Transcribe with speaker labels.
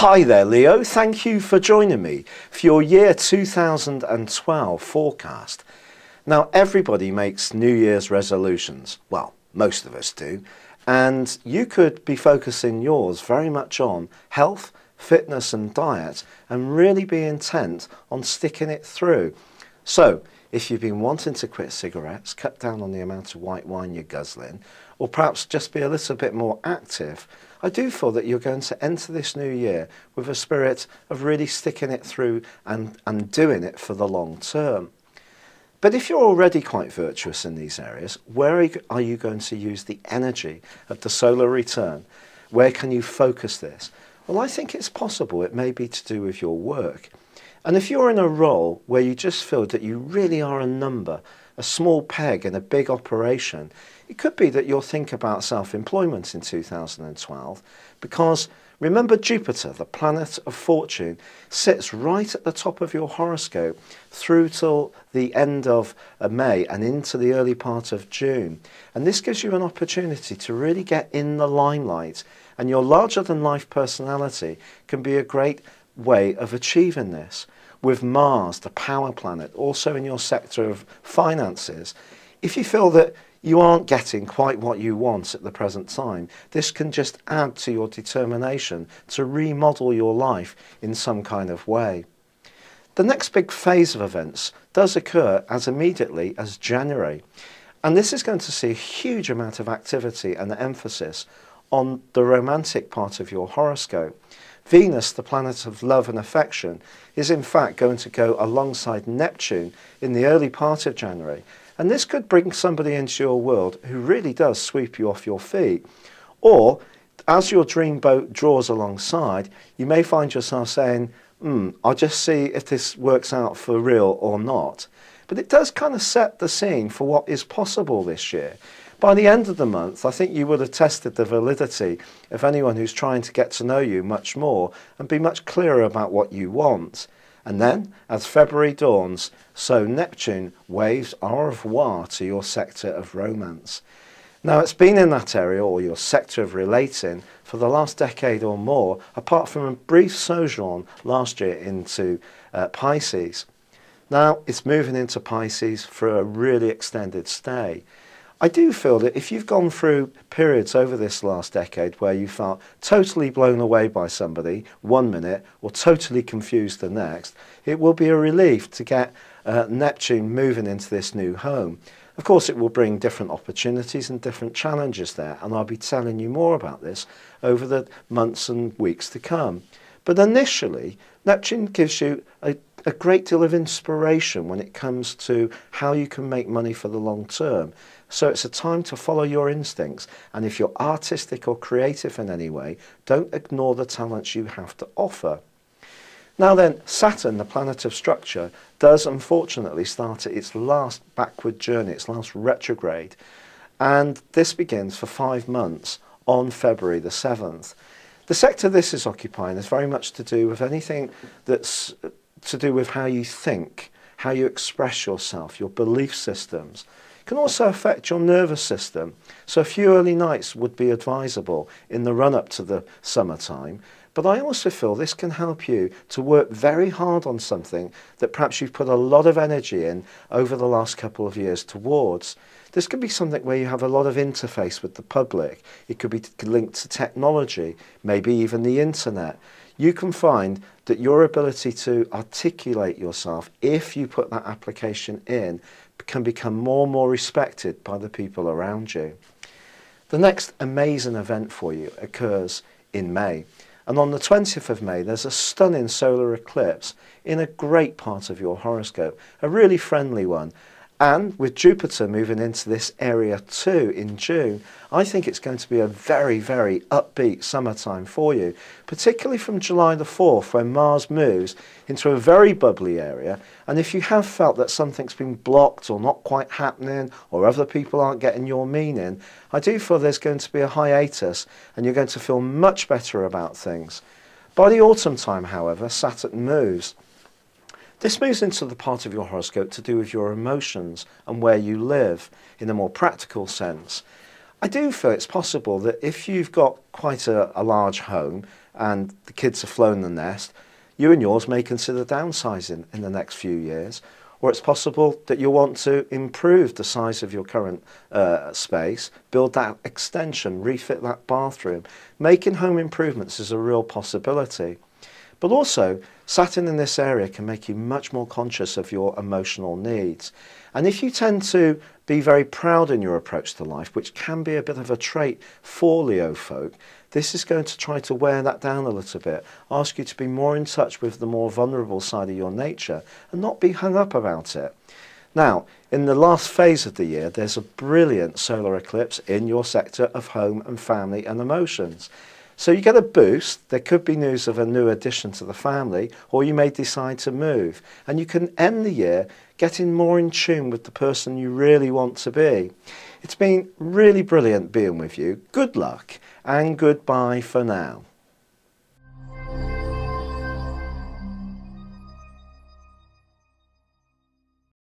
Speaker 1: Hi there, Leo. Thank you for joining me for your year 2012 forecast. Now, everybody makes New Year's resolutions. Well, most of us do. And you could be focusing yours very much on health, fitness and diet, and really be intent on sticking it through. So, if you've been wanting to quit cigarettes, cut down on the amount of white wine you're guzzling, or perhaps just be a little bit more active, I do feel that you're going to enter this new year with a spirit of really sticking it through and doing it for the long term. But if you're already quite virtuous in these areas, where are you going to use the energy of the solar return? Where can you focus this? Well, I think it's possible it may be to do with your work. And if you're in a role where you just feel that you really are a number, a small peg in a big operation, it could be that you'll think about self-employment in 2012, because remember Jupiter, the planet of fortune, sits right at the top of your horoscope through till the end of May and into the early part of June. And this gives you an opportunity to really get in the limelight, and your larger-than-life personality can be a great way of achieving this. With Mars, the power planet, also in your sector of finances, if you feel that you aren't getting quite what you want at the present time, this can just add to your determination to remodel your life in some kind of way. The next big phase of events does occur as immediately as January, and this is going to see a huge amount of activity and emphasis on the romantic part of your horoscope. Venus, the planet of love and affection, is in fact going to go alongside Neptune in the early part of January. And this could bring somebody into your world who really does sweep you off your feet. Or, as your dream boat draws alongside, you may find yourself saying, I'll just see if this works out for real or not. But it does kind of set the scene for what is possible this year. By the end of the month, I think you would have tested the validity of anyone who's trying to get to know you much more and be much clearer about what you want. And then, as February dawns, so Neptune waves au revoir to your sector of romance. Now, it's been in that area, or your sector of relating, for the last decade or more, apart from a brief sojourn last year into Pisces. Now, it's moving into Pisces for a really extended stay. I do feel that if you've gone through periods over this last decade where you felt totally blown away by somebody one minute or totally confused the next, it will be a relief to get Neptune moving into this new home. Of course, it will bring different opportunities and different challenges there, and I'll be telling you more about this over the months and weeks to come. But initially, Neptune gives you a great deal of inspiration when it comes to how you can make money for the long term. So it's a time to follow your instincts, and if you're artistic or creative in any way, don't ignore the talents you have to offer. Now then, Saturn, the planet of structure, does unfortunately start at its last backward journey, its last retrograde, and this begins for 5 months on February the 7th. The sector this is occupying is very much to do with anything that's to do with how you think, how you express yourself, your belief systems. It can also affect your nervous system, so a few early nights would be advisable in the run-up to the summertime. But I also feel this can help you to work very hard on something that perhaps you've put a lot of energy in over the last couple of years towards. This could be something where you have a lot of interface with the public. It could be linked to technology, maybe even the internet. You can find that your ability to articulate yourself, if you put that application in, can become more and more respected by the people around you. The next amazing event for you occurs in May. And on the 20th of May, there's a stunning solar eclipse in a great part of your horoscope, a really friendly one. And with Jupiter moving into this area too in June, I think it's going to be a very, very upbeat summertime for you, particularly from July the 4th when Mars moves into a very bubbly area. And if you have felt that something's been blocked or not quite happening, or other people aren't getting your meaning, I do feel there's going to be a hiatus and you're going to feel much better about things. By the autumn time, however, Saturn moves. This moves into the part of your horoscope to do with your emotions and where you live in a more practical sense. I do feel it's possible that if you've got quite a large home and the kids have flown the nest, you and yours may consider downsizing in the next few years. Or it's possible that you'll want to improve the size of your current space, build that extension, refit that bathroom. Making home improvements is a real possibility. But also, Saturn in this area can make you much more conscious of your emotional needs. And if you tend to be very proud in your approach to life, which can be a bit of a trait for Leo folk, this is going to try to wear that down a little bit, ask you to be more in touch with the more vulnerable side of your nature and not be hung up about it. Now, in the last phase of the year, there's a brilliant solar eclipse in your sector of home and family and emotions. So you get a boost. There could be news of a new addition to the family, or you may decide to move. And you can end the year getting more in tune with the person you really want to be. It's been really brilliant being with you. Good luck and goodbye for now.